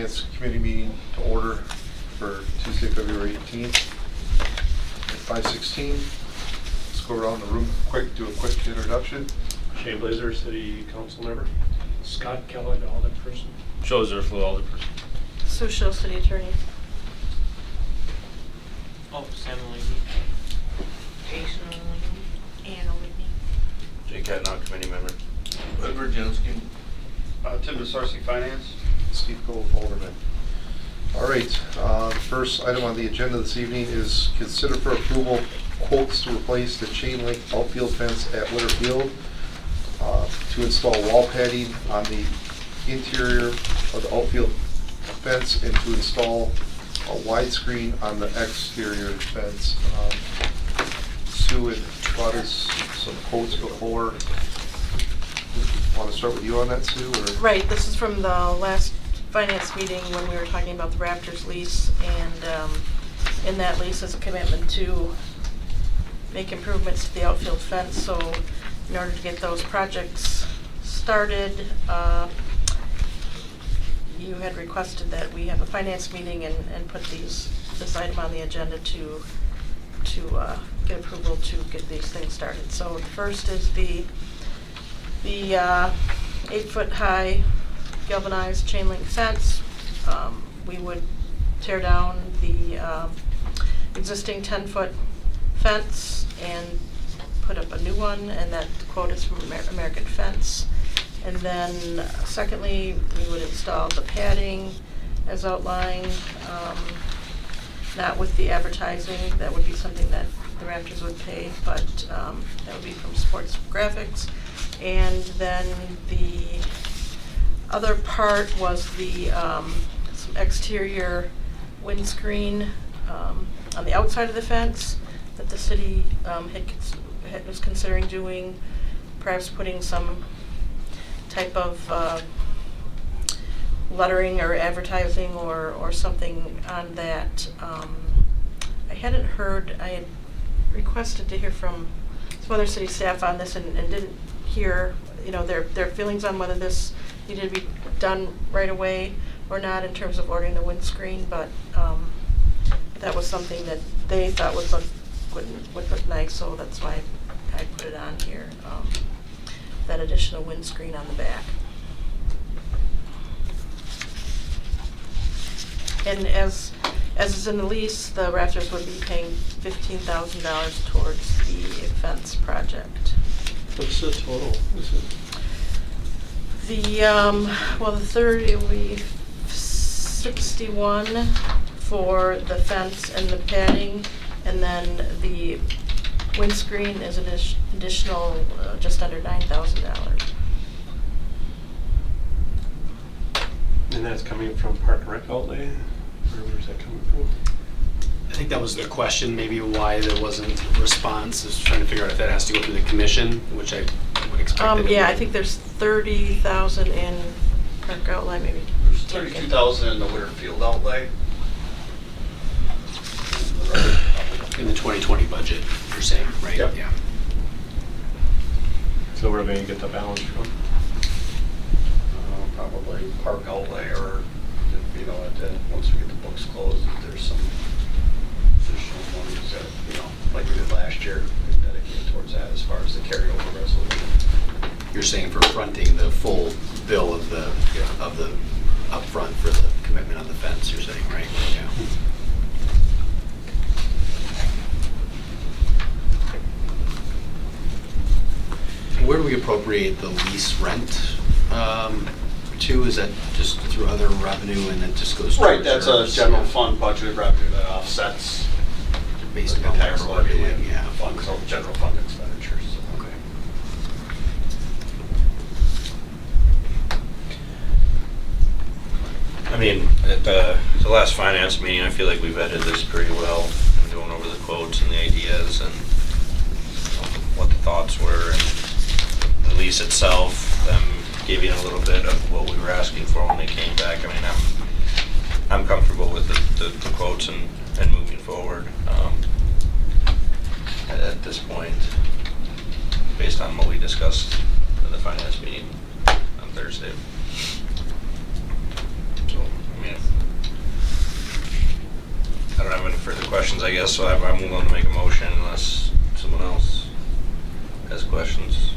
Finance Committee meeting to order for Tuesday, February 18th at 5:16. Let's go around the room quick, do a quick introduction. Shane Blazer, City Council member. Scott Kellogg, alderperson. Joe Zerflu, alderperson. Sue Schill, City Attorney. Oh, Sam Leahy. Jason Leahy. Anna Leahy. Jay Catnock, committee member. Edward Jansky. Tim DeSarcy, Finance. Steve Cole, Alderman. All right, the first item on the agenda this evening is consider for approval quotes to replace the chain link outfield fence at Witter Field, to install wall padding on the interior of the outfield fence and to install a widescreen on the exterior fence. Sue had brought us some quotes before. Want to start with you on that, Sue? Or? Right, this is from the last finance meeting when we were talking about the Raptors lease, and in that lease is a commitment to make improvements to the outfield fence. So in order to get those projects started, you had requested that we have a finance meeting and put this item on the agenda to get approval to get these things started. So the first is the 8-foot high galvanized chain link fence. We would tear down the existing 10-foot fence and put up a new one, and that quote is from American Fence. And then secondly, we would install the padding as outlined, not with the advertising. That would be something that the Raptors would pay, but that would be from Sports Graphics. And then the other part was the some exterior windscreen on the outside of the fence that the city was considering doing, perhaps putting some type of lettering or advertising or something on that. I hadn't heard, I had requested to hear from some other city staff on this and didn't hear, their feelings on whether this needed to be done right away or not in terms of ordering the windscreen, but that was something that they thought would look nice, so that's why I put it on here, that additional windscreen on the back. And as is in the lease, the Raptors would be paying $15,000 towards the fence project. What's the total? The third, it will be 61 for the fence and the padding, and then the windscreen is an additional just under $9,000. And that's coming from Park and Rec outlay? Or where's that coming from? I think that was the question, maybe why there wasn't a response, is trying to figure out if that has to go through the commission, which I would expect. Yeah, I think there's 30,000 in Park outlay, maybe. There's 32,000 in the Witter Field outlay. In the 2020 budget, you're saying, right? Yep. Yeah. So where are they going to get the balance from? Probably Park outlay, or once we get the books closed, if there's some additional monies that, like we did last year, we dedicate towards that as far as the carryover resolution. You're saying for fronting the full bill of the upfront for the commitment on the fence, you're saying, right? Yeah. Where do we appropriate the lease rent to? Is that just through other revenue and it just goes Right, towards that's a reserves? general fund budget revenue that offsets Based the upon tax whatever we're levy doing, and yeah. funds, so general fund expenditures. Okay. I mean, at the last finance meeting, I feel like we vetted this pretty well, and going over the quotes and the ideas and what the thoughts were, and the lease itself, giving a little bit of what we were asking for when they came back. I mean, I'm comfortable with the quotes and moving forward at this point, based on what we discussed in the finance meeting on Thursday. So, I mean, questions, I guess, so I'm willing to make a motion unless someone else has questions.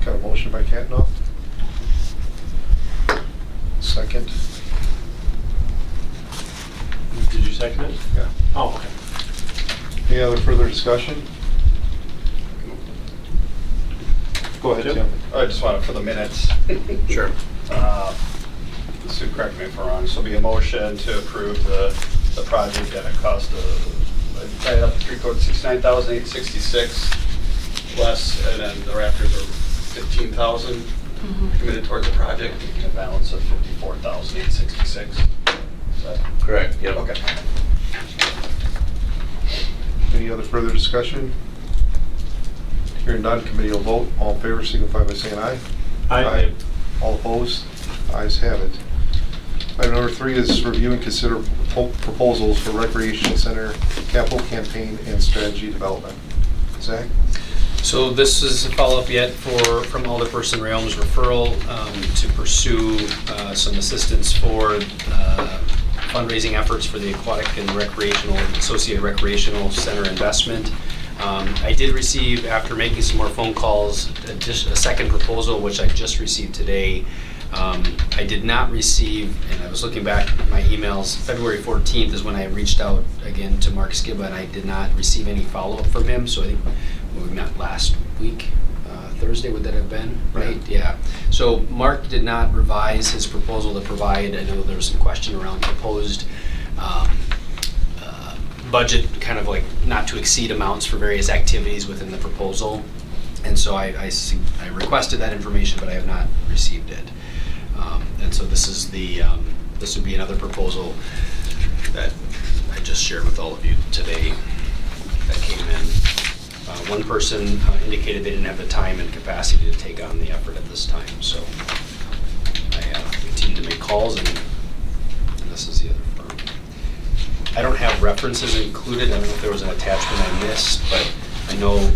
Got a motion by Cantnoff. Second. Did you second it? Yeah. Oh, okay. Any other further discussion? Go ahead, Jim? Tim. I just wanted for the minutes. Sure. Sue, correct me if I'm wrong, so be a motion to approve the project at a cost of, right up to 69,866 less, and then the rafters are 15,000 committed towards the project, making a balance of 54,866. Is that Correct, yep. okay? Any other further discussion? Hearing none, committee will vote. All in favor signify by saying aye. Aye. All opposed? Ayes have it. Item number 3 is review and consider proposals for recreation center capital campaign and strategy development. Zach? So this is a follow-up yet from Alderperson Realm's referral to pursue some assistance for fundraising efforts for the aquatic and recreational, associated recreational center investment. I did receive, after making some more phone calls, just a second proposal, which I just received today. I did not receive, and I was looking back at my emails, February 14th is when I reached out again to Mark Skiba, and I did not receive any follow-up from him. So I think we met last week, Thursday would that have been, right? Yeah. So Mark did not revise his proposal to provide, I know there was some question around proposed budget, kind of like not to exceed amounts for various activities within the proposal. And so I requested that information, but I have not received it. And so this is this would be another proposal that I just shared with all of you today that came in. One person indicated they didn't have the time and capacity to take on the effort at this time. So I continue to make calls, and this is the other firm. I don't have references included. I don't know if there was an attachment I missed, but I know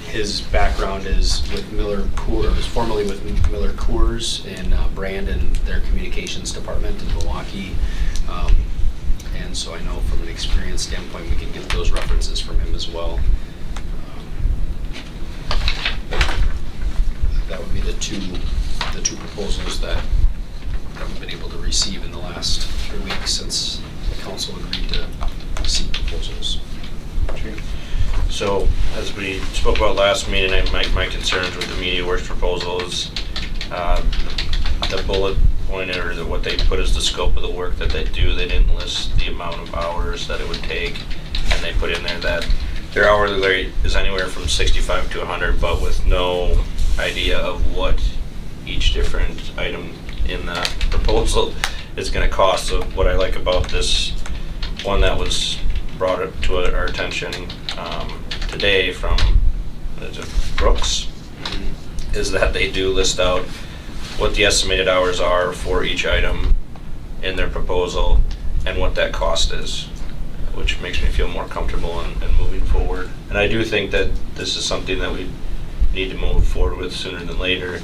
his background is with Miller Coors, formerly with Miller Coors and Brandon, their communications department in Milwaukee. And so I know from an experience standpoint, we can get those references from him as well. That would be the two proposals that we've been able to receive in the last 3 weeks since the council agreed to seek proposals. So, as we spoke about last meeting, my concerns with the Media Works proposal is the bullet point, or what they put as the scope of the work that they do. They didn't list the amount of hours that it would take, and they put in there that their hourly rate is anywhere from 65 to 100, but with no idea of what each different item in the proposal is going to cost. So what I like about this one that was brought up to our attention today from Brooks is that they do list out what the estimated hours are for each item in their proposal and what that cost is, which makes me feel more comfortable in moving forward. And I do think that this is something that we need to move forward with sooner than later,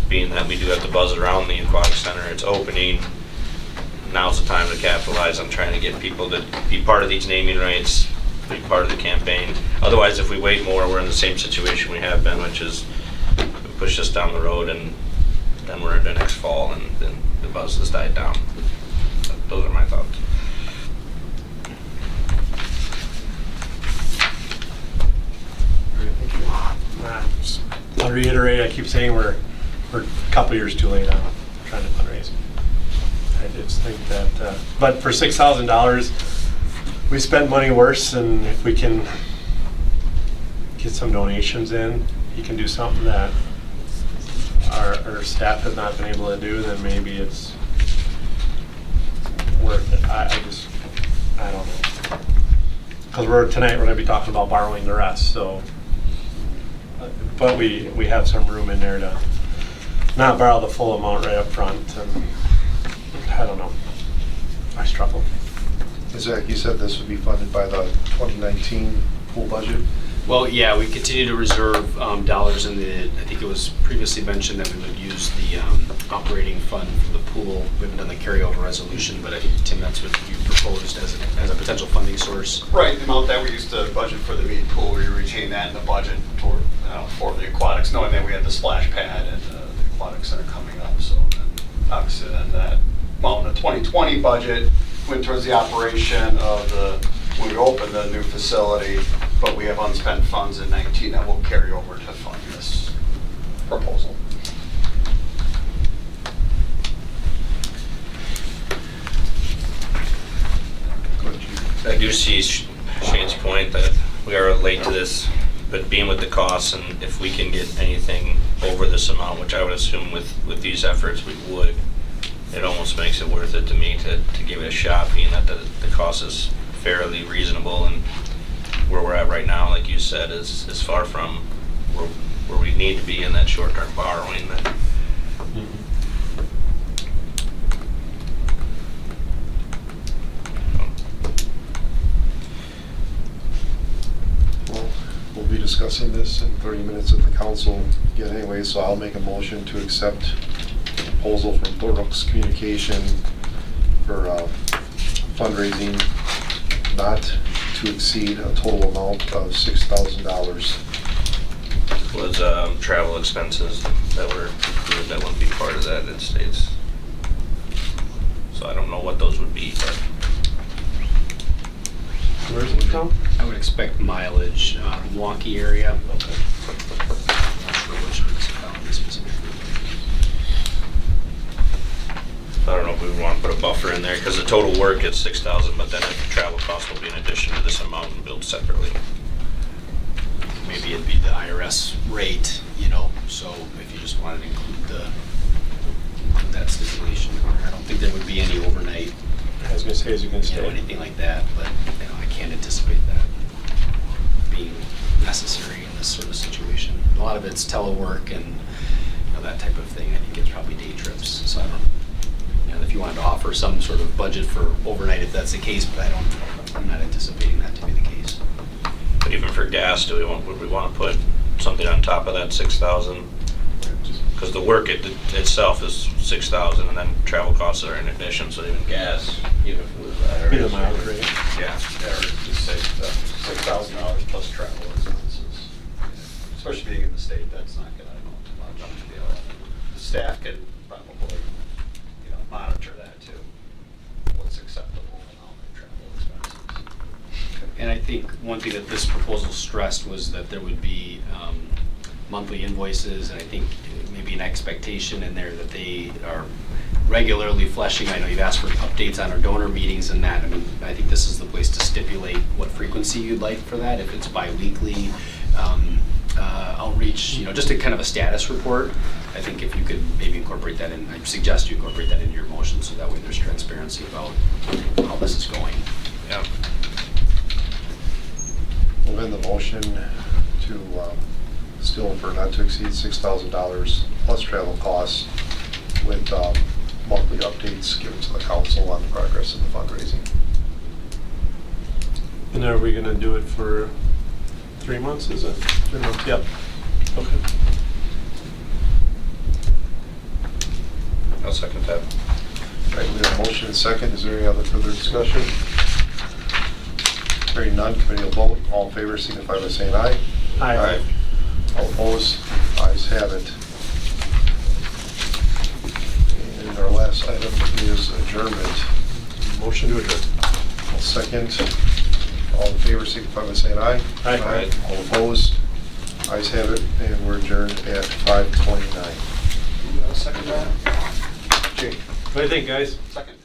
being that we do have to buzz around the aquatic center. It's opening. Now's the time to capitalize on trying to get people to be part of these naming rights, be part of the campaign. Otherwise, if we wait more, we're in the same situation we have been, which is push us down the road, and then we're into next fall, and then the buzz has died down. Those are my thoughts. I'll reiterate, I keep saying we're a couple years too late on trying to fundraise. I just think that, but for $6,000, we spent money worse, and if we can get some donations in, you can do something that our staff has not been able to do, then maybe it's worth it. I don't know. Because tonight we're going to be talking about borrowing the rest, so. But we have some room in there to not borrow the full amount right up front, and I don't know. I struggle. Zach, you said this would be funded by the 2019 pool budget. Well, yeah, we continue to reserve dollars in the, I think it was previously mentioned that we would use the operating fund from the pool. We haven't done the carryover resolution, but I think, Tim, that's what you proposed as a potential funding source. Right, the amount that we used to budget for the mead pool, we retain that in the budget toward, for the aquatics, knowing that we had the splash pad and the aquatic center coming up. So then, obviously then that amount in the 2020 budget went towards the operation of when we opened the new facility, but we have unspent funds in 19 that will carry over to fund this proposal. I do see Shane's point that we are late to this, but being with the costs, and if we can get anything over this amount, which I would assume with these efforts we would, it almost makes it worth it to me to give it a shot, being that the cost is fairly reasonable, and where we're at right now, like you said, is far from where we need to be in that short-term borrowing. Well, we'll be discussing this in 30 minutes at the council again anyway, so I'll make a motion to accept the proposal from Brooks Communication for fundraising not to exceed a total amount of $6,000. Was travel expenses that were included, that wouldn't be part of that, it states. So I don't know what those would be, but Where's it from? I would expect mileage, Milwaukee area. I'm not sure which municipality specifically. I don't know if we would want to put a buffer in there, because the total work is 6,000, but then the travel cost will be in addition to this amount and billed separately. Maybe it'd be the IRS rate, so if you just wanted to include that stipulation. I don't think there would be any overnight, I was gonna say, as you can stay. anything like that, but I can't anticipate that being necessary in this sort of situation. A lot of it's telework and that type of thing. I think it's probably day trips, so I don't, if you wanted to offer some sort of budget for overnight, if that's the case, but I'm not anticipating that to be the case. But even for gas, would we want to put something on top of that 6,000? Because the work itself is 6,000, and then travel costs are in addition, so even gas, even if it was Be the mileage rate. Yeah. Or just say $6,000 plus travel expenses. Especially being in the state, that's not going to amount to much. The staff can probably, monitor that too. What's acceptable and how many travel expenses. And I think one thing that this proposal stressed was that there would be monthly invoices, and I think maybe an expectation in there that they are regularly fleshing. I know you've asked for updates on our donor meetings and that. I mean, I think this is the place to stipulate what frequency you'd like for that. If it's bi-weekly outreach, just a kind of a status report. I think if you could maybe incorporate that in, I suggest you incorporate that into your motion, so that way there's transparency about how this is going. Yeah. We'll amend the motion to still for not to exceed $6,000 plus travel costs with monthly updates given to the council on the progress of the fundraising. And are we gonna do it for 3 months, is it? 3 months, yep. Okay. I'll second that. All right, we have a motion and second. Is there any other further discussion? Hearing none, committee will vote. All in favor signify by saying aye. Aye. All opposed? Ayes have it. And our last item is adjournment. Motion to adjourn. I'll second. All in favor signify by saying aye. Aye. All opposed? Ayes have it, and we're adjourned at 5:29. Second that? Jake? What do you think, guys? Second.